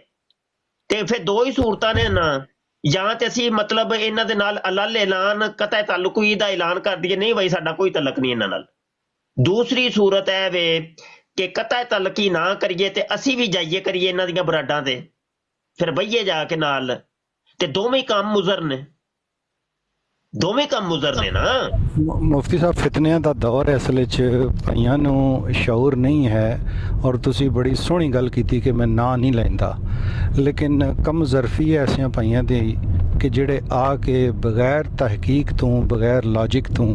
[SPEAKER 1] ਤੇ ਫਿਰ 2 ਹੀ ਸੂਰਤਾਂ ਨੇ ਨਾ, ਜਾਂ ਤੇ ਅਸੀਂ ਮਤਲਬ ਇਹਨਾਂ ਦੇ ਨਾਲ ਅਲੱਲ ਐਲਾਨ ਕਤੈ ਤਾਲੁਕੀ ਦਾ ਐਲਾਨ ਕਰ ਦਈਏ, ਨਹੀਂ ਭਾਈ ਸਾਡਾ ਕੋਈ ਤਲਕ ਨਹੀਂ ਇਹਨਾਂ ਨਾਲ। ਦੂਸਰੀ ਸੂਰਤ ਇਹ ਵੇ ਕਿ ਕਤੈ ਤਲਕੀ ਨਾ ਕਰੀਏ ਤੇ ਅਸੀਂ ਵੀ ਜਾਈਏ ਕਰੀਏ ਇਹਨਾਂ ਦੀਆਂ ਬਰਾਡਾਂ ਤੇ, ਫਿਰ ਬਈਏ ਜਾ ਕੇ ਨਾਲ। ਤੇ ਦੋਵੇਂ ਕੰਮ ਮੁਜ਼ਰ ਨੇ, ਦੋਵੇਂ ਕੰਮ ਮੁਜ਼ਰ ਨੇ ਨਾ।
[SPEAKER 8] ਮੁਫਤੀ ਸਾਹਿਬ ਫਿਤਨਿਆਂ ਦਾ ਦੌਰ ਹੈ, ਅਸਲ 'ਚ ਭਾਈਆਂ ਨੂੰ ਸ਼ਊਰ ਨਹੀਂ ਹੈ। ਔਰ ਤੁਸੀਂ ਬੜੀ ਸੋਹਣੀ ਗੱਲ ਕੀਤੀ ਕਿ ਮੈਂ ਨਾਂ ਨਹੀਂ ਲੈਂਦਾ, ਲੇਕਿਨ ਕਮ ਜ਼ਰਫੀ ਹੈ ਐਸਿਆਂ ਭਾਈਆਂ ਦੀ ਕਿ ਜਿਹੜੇ ਆ ਕੇ ਬਗੈਰ ਤਹਿਕੀਕ ਤੋਂ ਬਗੈਰ ਲੌਜਿਕ ਤੋਂ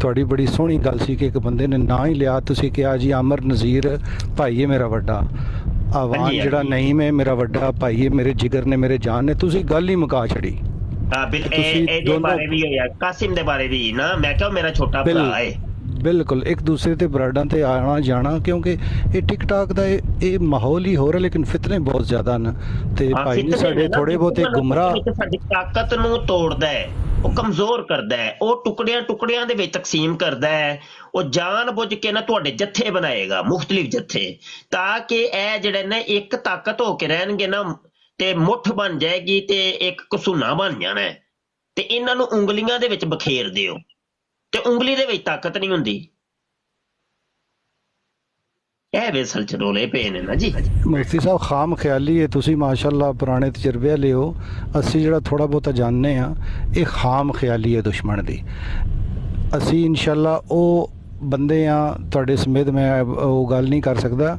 [SPEAKER 8] ਤੁਹਾਡੀ ਬੜੀ ਸੋਹਣੀ ਗੱਲ ਸੀ ਕਿ ਇੱਕ ਬੰਦੇ ਨੇ ਨਾਂ ਹੀ ਲਿਆ, ਤੁਸੀਂ ਕਿਹਾ ਜੀ ਆਮਰ ਨਜ਼ੀਰ ਭਾਈ ਹੈ ਮੇਰਾ ਵੱਡਾ, ਆਵਾਨ ਜਿਹੜਾ ਨਹੀਂ ਮੈਂ ਮੇਰਾ ਵੱਡਾ ਭਾਈ ਹੈ, ਮੇਰੇ ਜਿਗਰ ਨੇ ਮੇਰੇ ਜਾਨ ਨੇ, ਤੁਸੀਂ ਗੱਲ ਹੀ ਮੁਕਾ ਛੜੀ।
[SPEAKER 1] ਇਹਦੇ ਬਾਰੇ ਵੀ ਹੋਇਆ, ਕਾਸਿਮ ਦੇ ਬਾਰੇ ਵੀ ਨਾ, ਮੈਂ ਕਿਹਾ ਮੇਰਾ ਛੋਟਾ ਭਰਾ ਹੈ।
[SPEAKER 8] ਬਿਲਕੁਲ ਇੱਕ ਦੂਸਰੇ ਤੇ ਬਰਾਡਾਂ ਤੇ ਆਣਾ ਜਾਣਾ, ਕਿਉਂਕਿ ਇਹ ਟਿਕ ਟਾਕ ਦਾ ਇਹ ਮਾਹੌਲ ਹੀ ਹੋ ਰਿਹਾ, ਲੇਕਿਨ ਫਿਤਨੇ ਬਹੁਤ ਜ਼ਿਆਦਾ ਨੇ। ਤੇ ਭਾਈ ਨੇ ਸਾਡੇ ਥੋੜੇ ਬਹੁਤੇ ਗੁੰਮਰਾਹ
[SPEAKER 1] ਸਾਡੀ ਤਾਕਤ ਨੂੰ ਤੋੜਦਾ ਹੈ। ਉਹ ਕਮਜ਼ੋਰ ਕਰਦਾ ਹੈ, ਉਹ ਟੁਕੜਿਆਂ ਟੁਕੜਿਆਂ ਦੇ ਵਿੱਚ ਤਕਸੀਮ ਕਰਦਾ ਹੈ, ਉਹ ਜਾਣ ਬੁੱਝ ਕੇ ਨਾ ਤੁਹਾਡੇ ਜੱਥੇ ਬਣਾਏਗਾ, ਮੁਖਤਲਿਫ ਜੱਥੇ, ਤਾਂ ਕਿ ਇਹ ਜਿਹੜੇ ਨੇ ਇੱਕ ਤਾਕਤ ਹੋ ਕੇ ਰਹਿਣਗੇ ਨਾ, ਤੇ ਮੁੱਠ ਬਣ ਜਾਏਗੀ ਤੇ ਇੱਕ ਕਸੂਨਾ ਬਣ ਜਾਣਾ ਹੈ। ਤੇ ਇਹਨਾਂ ਨੂੰ ਉਂਗਲੀਆਂ ਦੇ ਵਿੱਚ ਬਖੇਰ ਦਿਓ, ਤੇ ਉਂਗਲੀ ਦੇ ਵਿੱਚ ਤਾਕਤ ਨਹੀਂ ਹੁੰਦੀ। ਇਹ ਵੇ ਅਸਲ ਚ ਰੋਲੇ ਪਏ ਨੇ ਨਾ ਜੀ।
[SPEAKER 8] ਮੁਫਤੀ ਸਾਹਿਬ ਖਾਮ ਖਿਆਲੀ ਹੈ, ਤੁਸੀਂ ਮਾਸ਼ਾਅੱਲਾ ਪੁਰਾਣੇ ਤਜਰਬੇ ਵਾਲੇ ਹੋ, ਅਸੀਂ ਜਿਹੜਾ ਥੋੜਾ ਬਹੁਤਾ ਜਾਣਦੇ ਹਾਂ ਇਹ ਖਾਮ ਖਿਆਲੀ ਹੈ ਦੁਸ਼ਮਣ ਦੀ। ਅਸੀਂ ਇਨਸ਼ਾਅੱਲਾ ਉਹ ਬੰਦੇ ਆ, ਤੁਹਾਡੇ ਸਮੇਤ ਮੈਂ ਉਹ ਗੱਲ ਨਹੀਂ ਕਰ ਸਕਦਾ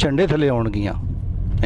[SPEAKER 8] ਝੰਡੇ ਥੱਲੇ ਆਉਣਗੀਆਂ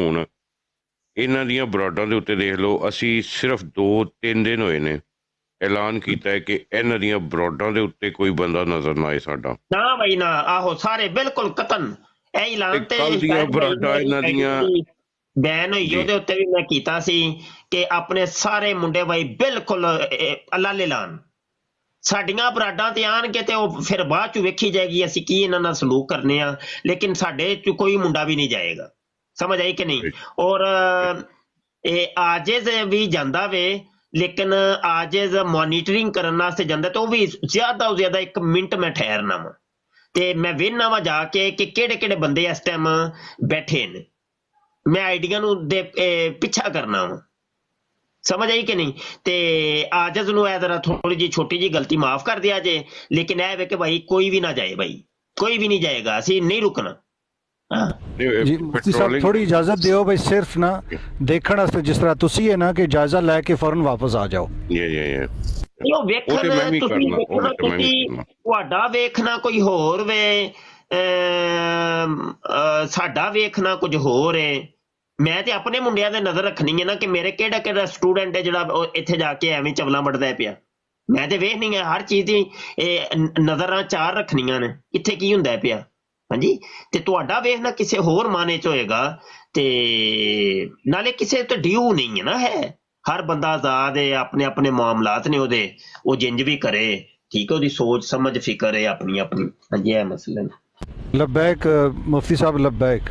[SPEAKER 4] ਹੁਣ ਇਹਨਾਂ ਦੀਆਂ ਬਰਾਡਾਂ ਦੇ ਉੱਤੇ ਦੇਖ ਲਓ, ਅਸੀਂ ਸਿਰਫ 2-3 ਦਿਨ ਹੋਏ ਨੇ ਐਲਾਨ ਕੀਤਾ ਹੈ ਕਿ ਇਹਨਾਂ ਦੀਆਂ ਬਰਾਡਾਂ ਦੇ ਉੱਤੇ ਕੋਈ ਬੰਦਾ ਨਜ਼ਰ ਨਾ ਆਏ ਸਾਡਾ।
[SPEAKER 1] ਨਾ ਬਈ ਨਾ, ਆਹੋ ਸਾਰੇ ਬਿਲਕੁਲ ਕਤਨ ਇਹ ਐਲਾਨ ਤੇ
[SPEAKER 4] ਕੱਲ ਦੀਆਂ ਬਰਾਡਾਂ ਇਹਨਾਂ ਦੀਆਂ
[SPEAKER 1] ਬੈਨ ਹੋਈ, ਉਹਦੇ ਉੱਤੇ ਵੀ ਮੈਂ ਕੀਤਾ ਸੀ ਕਿ ਆਪਣੇ ਸਾਰੇ ਮੁੰਡੇ ਬਾਈ ਬਿਲਕੁਲ ਅੱਲਾ ਲੈ ਲਾਣ, ਸਾਡੀਆਂ ਬਰਾਡਾਂ ਤੇ ਆਣਗੇ ਤੇ ਉਹ ਫਿਰ ਬਾਅਦ ਚ ਵੇਖੀ ਜਾਏਗੀ ਅਸੀਂ ਕੀ ਇਹਨਾਂ ਨਾਲ ਸਲੂਕ ਕਰਨੇ ਆ, ਲੇਕਿਨ ਸਾਡੇ ਚ ਕੋਈ ਮੁੰਡਾ ਵੀ ਨਹੀਂ ਜਾਏਗਾ, ਸਮਝ ਆਈ ਕਿ ਨਹੀਂ। ਔਰ ਇਹ ਆਜਿਜ਼ ਵੀ ਜਾਂਦਾ ਵੇ, ਲੇਕਿਨ ਆਜਿਜ਼ ਮੋਨੀਟਰਿੰਗ ਕਰਨ ਵਾਸਤੇ ਜਾਂਦਾ, ਤੇ ਉਹ ਵੀ ਜ਼ਿਆਦਾ ਤੋਂ ਜ਼ਿਆਦਾ 1 ਮਿੰਟ ਮੈਂ ਠਹਿਰਨਾ ਵਾ, ਤੇ ਮੈਂ ਵੇਖਣਾ ਵਾ ਜਾ ਕੇ ਕਿ ਕਿਹੜੇ ਕਿਹੜੇ ਬੰਦੇ ਇਸ ਟਾਈਮ ਬੈਠੇ ਨੇ, ਮੈਂ ਆਈਡੀਆਂ ਨੂੰ ਦੇ ਪਿੱਛਾ ਕਰਨਾ ਵਾ, ਸਮਝ ਆਈ ਕਿ ਨਹੀਂ। ਤੇ ਆਜਿਜ਼ ਨੂੰ ਇਹ ਜ਼ਰਾ ਥੋੜੀ ਜਿਹੀ ਛੋਟੀ ਜਿਹੀ ਗਲਤੀ ਮਾਫ ਕਰ ਦਿਆ ਜੇ, ਲੇਕਿਨ ਇਹ ਵੇ ਕਿ ਭਾਈ ਕੋਈ ਵੀ ਨਾ ਜਾਏ, ਭਾਈ ਕੋਈ ਵੀ ਨਹੀਂ ਜਾਏਗਾ, ਅਸੀਂ ਨਹੀਂ ਰੁਕਣਾ।
[SPEAKER 8] ਜੀ ਮੁਫਤੀ ਸਾਹਿਬ ਥੋੜੀ ਇਜਾਜ਼ਤ ਦਿਓ ਬਈ, ਸਿਰਫ ਨਾ ਦੇਖਣ ਵਾਸਤੇ ਜਿਸ ਤਰ੍ਹਾਂ ਤੁਸੀਂ ਹੈ ਨਾ ਕਿ ਇਜਾਜ਼ਤ ਲੈ ਕੇ ਫੌਰਨ ਵਾਪਸ ਆ ਜਾਓ।
[SPEAKER 1] ਉਹ ਵੇਖਣ ਤੁਸੀਂ ਤੁਹਾਡਾ ਵੇਖਣਾ ਕੋਈ ਹੋਰ ਵੇ, ਸਾਡਾ ਵੇਖਣਾ ਕੁਝ ਹੋਰ ਹੈ। ਮੈਂ ਤੇ ਆਪਣੇ ਮੁੰਡਿਆਂ ਤੇ ਨਜ਼ਰ ਰੱਖਣੀ ਹੈ ਨਾ ਕਿ ਮੇਰੇ ਕਿਹੜਾ ਕਿਹੜਾ ਸਟੂਡੈਂਟ ਹੈ ਜਿਹੜਾ ਇੱਥੇ ਜਾ ਕੇ ਐਵੇਂ ਚਵਲਾਂ ਵੱਢਦਾ ਪਿਆ, ਮੈਂ ਤੇ ਵੇਖਣੀ ਹੈ ਹਰ ਚੀਜ਼ ਦੀ ਨਜ਼ਰਾਂ 4 ਰੱਖਣੀਆਂ ਨੇ ਕਿੱਥੇ ਕੀ ਹੁੰਦਾ ਪਿਆ। ਹਾਂਜੀ, ਤੇ ਤੁਹਾਡਾ ਵੇਖਣਾ ਕਿਸੇ ਹੋਰ ਮਾਨੇ ਚ ਹੋਏਗਾ, ਤੇ ਨਾਲੇ ਕਿਸੇ ਤੇ ਡਿਊ ਨਹੀਂ ਹੈ ਨਾ, ਹੈ ਹਰ ਬੰਦਾ ਆਜ਼ਾਦ ਹੈ, ਆਪਣੇ ਆਪਣੇ ਮਾਮਲਾਤ ਨੇ ਉਹਦੇ, ਉਹ ਜਿੰਜ ਵੀ ਕਰੇ, ਠੀਕ ਹੈ, ਉਹਦੀ ਸੋਚ ਸਮਝ ਫਿਕਰ ਹੈ ਆਪਣੀ ਆਪਣੀ। ਹਾਂਜੀ ਇਹ ਮਸਲਾ ਨੇ।
[SPEAKER 8] ਲਬੈਕ ਮੁਫਤੀ ਸਾਹਿਬ ਲਬੈਕ।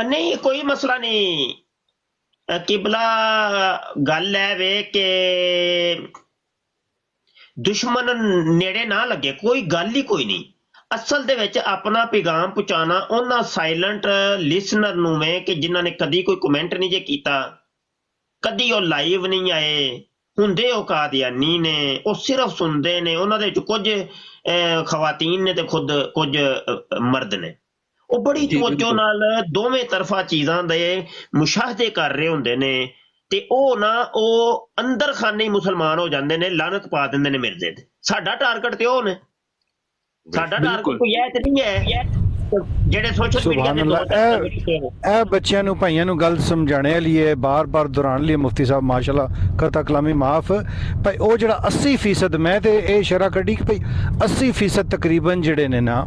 [SPEAKER 1] ਨਹੀਂ ਕੋਈ ਮਸਲਾ ਨਹੀਂ ਕਿਬਲਾ ਗੱਲ ਹੈ ਵੇ ਕਿ ਦੁਸ਼ਮਣ ਨੇੜੇ ਨਾ ਲੱਗੇ, ਕੋਈ ਗੱਲ ਹੀ ਕੋਈ ਨਹੀਂ। ਅਸਲ ਦੇ ਵਿੱਚ ਆਪਣਾ ਪੈਗਾਮ ਪਹੁੰਚਾਉਣਾ ਉਹਨਾਂ ਸਾਇਲੈਂਟ ਲਿਸਨਰ ਨੂੰ ਵੇ ਕਿ ਜਿਨ੍ਹਾਂ ਨੇ ਕਦੀ ਕੋਈ ਕਮੈਂਟ ਨਹੀਂ ਜੇ ਕੀਤਾ, ਕਦੀ ਉਹ ਲਾਈਵ ਨਹੀਂ ਆਏ ਹੁੰਦੇ, ਉਹ ਕਾਦੀਆਨੀ ਨੇ, ਉਹ ਸਿਰਫ ਸੁਣਦੇ ਨੇ। ਉਹਨਾਂ ਦੇ ਵਿੱਚ ਕੁਝ ਖਵਾਤੀਨ ਨੇ ਤੇ ਖੁਦ ਕੁਝ ਮਰਦ ਨੇ, ਉਹ ਬੜੀ ਤਵੱਜੋ ਨਾਲ ਦੋਵੇਂ ਤਰਫਾ ਚੀਜ਼ਾਂ ਦੇ ਮੁਸ਼ਾਹਦੇ ਕਰ ਰਹੇ ਹੁੰਦੇ ਨੇ ਤੇ ਉਹ ਨਾ ਉਹ ਅੰਦਰ ਖਾਨੇ ਹੀ ਮੁਸਲਮਾਨ ਹੋ ਜਾਂਦੇ ਨੇ, ਲਾਨਤ ਪਾ ਦਿੰਦੇ ਨੇ ਮਿਰਜ਼ੇ ਤੇ। ਸਾਡਾ ਟਾਰਗੇਟ ਤੇ ਉਹ ਨੇ, ਸਾਡਾ ਟਾਰਗੇਟ ਕੋਈ ਇਹ ਤੇ ਨਹੀਂ ਹੈ ਜਿਹੜੇ ਸੋਸ਼ਲ ਮੀਡੀਆ
[SPEAKER 8] ਸੁਭਾਨ ਅੱਲਾਹ। ਇਹ ਬੱਚਿਆਂ ਨੂੰ ਭਾਈਆਂ ਨੂੰ ਗੱਲ ਸਮਝਾਣੇ ਲਈ ਬਾਰ-ਬਾਰ ਦੁਹਰਾਉਣ ਲਈ ਮੁਫਤੀ ਸਾਹਿਬ ਮਾਸ਼ਾਅੱਲਾ ਕਤਾ ਕਲਾਮੀ ਮਾਫ ਭਾਈ, ਉਹ ਜਿਹੜਾ 80% ਮੈਂ ਤੇ ਇਹ ਸ਼ਰ੍ਹਾ ਕੱਢੀ ਕਿ ਭਾਈ 80% ਤਕਰੀਬਨ ਜਿਹੜੇ ਨੇ ਨਾ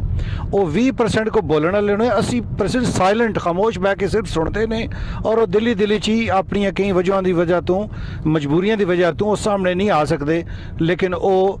[SPEAKER 8] ਉਹ 20% ਕੋ ਬੋਲਣ ਵਾਲੇ ਨੇ, 80% ਸਾਇਲੈਂਟ ਖਾਮੋਸ਼ ਬਹਿ ਕੇ ਸਿਰਫ ਸੁਣਦੇ ਨੇ ਔਰ ਉਹ ਦਿੱਲੀ 'ਚ ਹੀ ਆਪਣੀਆਂ ਕਈ ਵਜ੍ਹਾਵਾਂ ਦੀ ਵਜ੍ਹਾ ਤੋਂ, ਮਜਬੂਰੀਆਂ ਦੀ ਵਜ੍ਹਾ ਤੋਂ ਉਹ ਸਾਹਮਣੇ ਨਹੀਂ ਆ ਸਕਦੇ, ਲੇਕਿਨ ਉਹ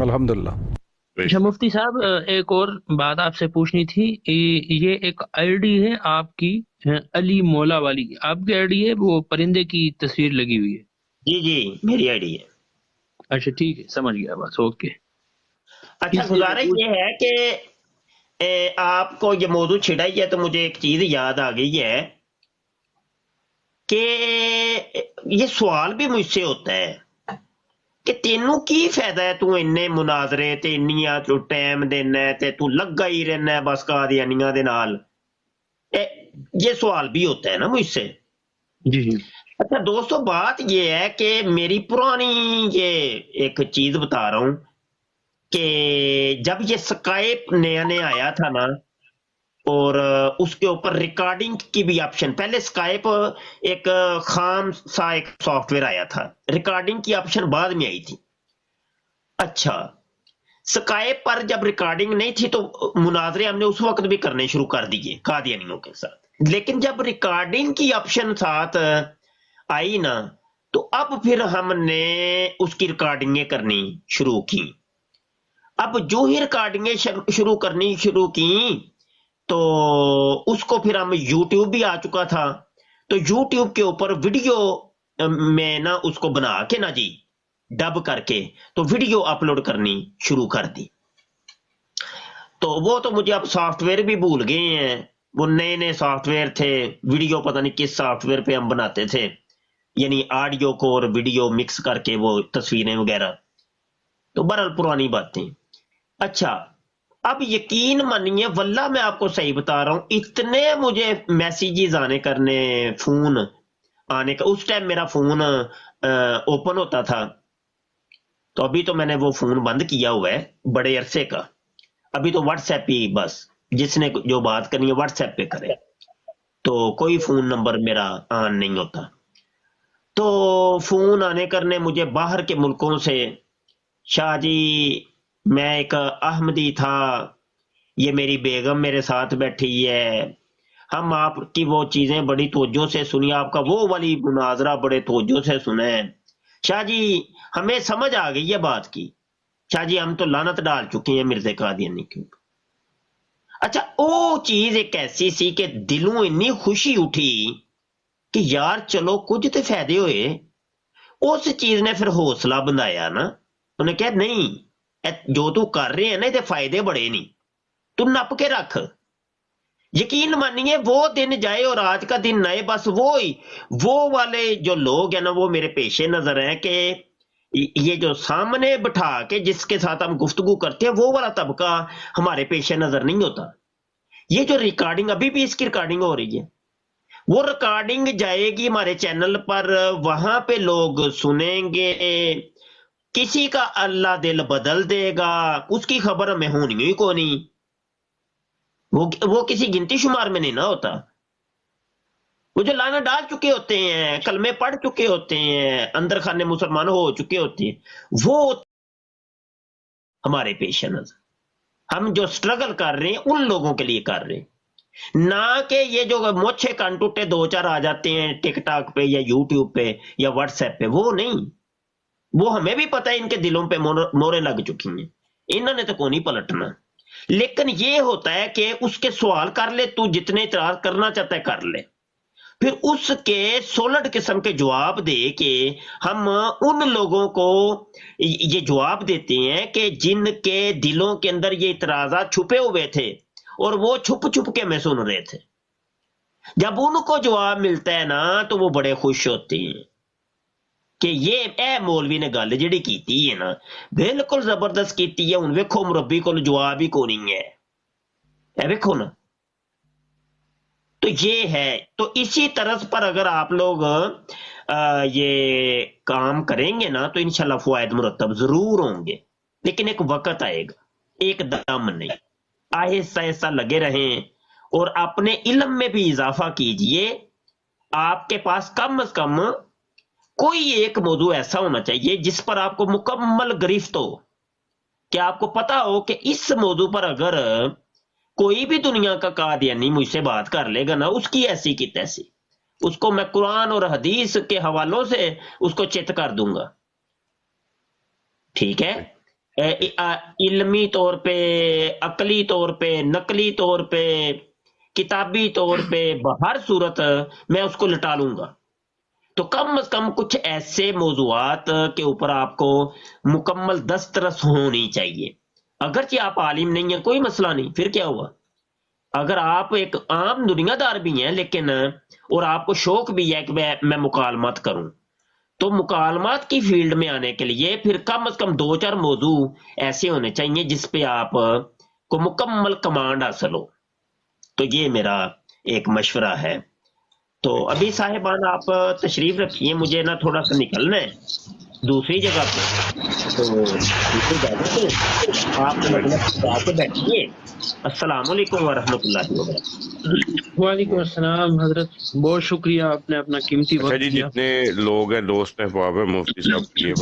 [SPEAKER 8] الحمدللہ۔
[SPEAKER 2] اچھا مفتی صاحب ایک اور بات آپ سے پوچھنی تھی، یہ ایک آئی ڈی ہے آپ کی علی مولا والی، آپ کی آئی ڈی ہے وہ پرندے کی تصویر لگی ہوئی ہے؟
[SPEAKER 1] جی جی میری آئی ڈی ہے۔
[SPEAKER 2] اچھا ٹھیک ہے، سمجھ گیا بس، اوکے۔
[SPEAKER 1] اچھا گزارش یہ ہے کہ آپ کو یہ موضوع چھڑا ہی ہے تو مجھے ایک چیز یاد آ گئی ہے کہ یہ سوال بھی مجھ سے ہوتا ہے کہ تینوں کی فائدہ ہے تو انے مناظرے تے انیاں تو ٹائم دینا ہے تے تو لگا ہی رہنا ہے بس قادیانیاں دے نال، یہ سوال بھی ہوتا ہے نا مجھ سے۔
[SPEAKER 2] جی جی۔
[SPEAKER 1] اچھا دوستو بات یہ ہے کہ میری پرانی یہ ایک چیز بتا رہا ہوں کہ جب یہ سکائپ نیا نیا آیا تھا نا اور اس کے اوپر ریکارڈنگ کی بھی آپشن، پہلے سکائپ ایک خام سا ایک سافٹ ویئر آیا تھا، ریکارڈنگ کی آپشن بعد میں آئی تھی۔ اچھا سکائپ پر جب ریکارڈنگ نہیں تھی تو مناظرے ہم نے اس وقت بھی کرنے شروع کر دیے قادیانیوں کے ساتھ، لیکن جب ریکارڈنگ کی آپشن ساتھ آئی نا تو اب پھر ہم نے اس کی ریکارڈنگیں کرنی شروع کی۔ اب جو ہی ریکارڈنگیں شروع کرنی شروع کی تو اس کو پھر ہم یوٹیوب بھی آ چکا تھا تو یوٹیوب کے اوپر ویڈیو میں نا اس کو بنا کے نا جی ڈب کر کے تو ویڈیو اپلوڈ کرنی شروع کر دی۔ تو وہ تو مجھے اب سافٹ ویئر بھی بھول گئے ہیں، وہ نئے نئے سافٹ ویئر تھے، ویڈیو پتہ نہیں کس سافٹ ویئر پہ ہم بناتے تھے، یعنی آڈیو کو اور ویڈیو مکس کر کے وہ تصویریں وغیرہ، تو بہرحال پرانی باتیں۔ اچھا اب یقین مانیے واللہ میں آپ کو صحیح بتا رہا ہوں، اتنے مجھے میسیجز آنے کرنے، فون آنے کا، اس ٹائم میرا فون اوپن ہوتا تھا تو ابھی تو میں نے وہ فون بند کیا ہوا ہے بڑے عرصے کا، ابھی تو واٹس ایپ ہی بس جس نے جو بات کرنی ہے واٹس ایپ پہ کرے، تو کوئی فون نمبر میرا آن نہیں ہوتا۔ تو فون آنے کرنے مجھے باہر کے ملکوں سے، شاہ جی میں ایک احمدی تھا، یہ میری بیگم میرے ساتھ بیٹھی ہے، ہم آپ کی وہ چیزیں بڑی توجہ سے سنی، آپ کا وہ والی مناظرہ بڑے توجہ سے سنیں شاہ جی، ہمیں سمجھ آ گئی ہے بات کی شاہ جی، ہم تو لعنت ڈال چکے ہیں مرزا قادیانی کے اوپر۔ اچھا وہ چیز ایک ایسی سی کہ دلوں اتنی خوشی اٹھی کہ یار چلو کچھ تو فائدے ہوئے، اس چیز نے پھر حوصلہ بندھایا نا، انہیں کہا نہیں جو تو کر رہے ہیں نا یہ فائدے بڑے نہیں، تو نپ کے رکھ۔ یقین مانیے وہ دن جائے اور آج کا دن نئے، بس وہ والے جو لوگ ہیں نا وہ میرے پیش نظر ہیں کہ یہ جو سامنے بٹھا کے جس کے ساتھ ہم گفتگو کرتے ہیں وہ والا طبقہ ہمارے پیش نظر نہیں ہوتا۔ یہ جو ریکارڈنگ ابھی بھی اس کی ریکارڈنگ ہو رہی ہے، وہ ریکارڈنگ جائے گی ہمارے چینل پر، وہاں پہ لوگ سنیں گے، کسی کا اللہ دل بدل دے گا، اس کی خبر ہمیں ہونی ہی کو نہیں، وہ کسی گنتی شمار میں نہیں نہ ہوتا۔ وہ جو لانا ڈال چکے ہوتے ہیں، کلمے پڑھ چکے ہوتے ہیں، اندر خانے مسلمان ہو چکے ہوتے ہیں، وہ ہمارے پیش نظر۔ ہم جو سٹرگل کر رہے ہیں ان لوگوں کے لیے کر رہے ہیں، نہ کہ یہ جو موچھے کان ٹوٹے دو چار آ جاتے ہیں ٹک ٹاک پہ یا یوٹیوب پہ یا واٹس ایپ پہ، وہ نہیں، وہ ہمیں بھی پتہ ہے ان کے دلوں پہ موریں لگ چکی ہیں، انہوں نے تو کو نہیں پلٹنا۔ لیکن یہ ہوتا ہے کہ اس کے سوال کر لے، تو جتنے اعتراض کرنا چاہتا ہے کر لے، پھر اس کے سولڈ قسم کے جواب دے کہ ہم ان لوگوں کو یہ جواب دیتے ہیں کہ جن کے دلوں کے اندر یہ اعتراضات چھپے ہوئے تھے اور وہ چھپ چھپ کے میں سن رہے تھے. جب ان کو جواب ملتا ہے نا تو وہ بڑے خوش ہوتے ہیں کہ یہ اے مولوی نے گل جڑی کیتی ہے نا بالکل زبردست کیتی ہے، ہن ویکھو مربی کو جواب ہی کو نہیں ہے، اے ویکھو نا. تو یہ ہے. تو اسی طرز پر اگر آپ لوگ یہ کام کریں گے نا تو انشاءاللہ فوائد مرتب ضرور ہوں گے، لیکن ایک وقت آئے گا، ایک دم نہیں. آہستہ آہستہ لگے رہیں اور اپنے علم میں بھی اضافہ کیجئے. آپ کے پاس کم از کم کوئی ایک موضوع ایسا ہونا چاہیے جس پر آپ کو مکمل گرفت ہو، کہ آپ کو پتا ہو کہ اس موضوع پر اگر کوئی بھی دنیا کا قادیانی مجھ سے بات کر لے گا نا، اس کی ایسی کی تیسی، اس کو میں قرآن اور حدیث کے حوالوں سے اس کو چت کر دوں گا. ٹھیک ہے؟ علمی طور پہ، عقلی طور پہ، نقلی طور پہ، کتابی طور پہ، بہر صورت میں اس کو لٹا لوں گا. تو کم از کم کچھ ایسے موضوعات کے اوپر آپ کو مکمل دسترس ہونی چاہیے. اگرچہ آپ عالم نہیں ہیں کوئی مسئلہ نہیں، پھر کیا ہوا؟ اگر آپ ایک عام دنیا دار بھی ہیں لیکن اور آپ کو شوق بھی ہے کہ میں مکالمات کروں، تو مکالمات کی فیلڈ میں آنے کے لیے پھر کم از کم 2-4 موضوع ایسے ہونے چاہیے جس پہ آپ کو مکمل کمانڈ حاصل ہو. تو یہ میرا ایک مشورہ ہے. تو ابھی صاحبان آپ تشریف رکھیے، مجھے نا تھوڑا سا نکلنا ہے دوسری جگہ پہ، تو دوسری جگہ پہ آپ مطلب آ کے بیٹھیے. السلام علیکم ورحمۃ اللہ وبرکاتہ.
[SPEAKER 2] وعلیکم السلام حضرت، بہت شکریہ، آپ نے اپنا قیمتی
[SPEAKER 4] اچھا
[SPEAKER 2] وقت
[SPEAKER 4] جی،
[SPEAKER 2] دیا.
[SPEAKER 4] جتنے لوگ ہیں دوست احباب ہیں مفتی صاحب کی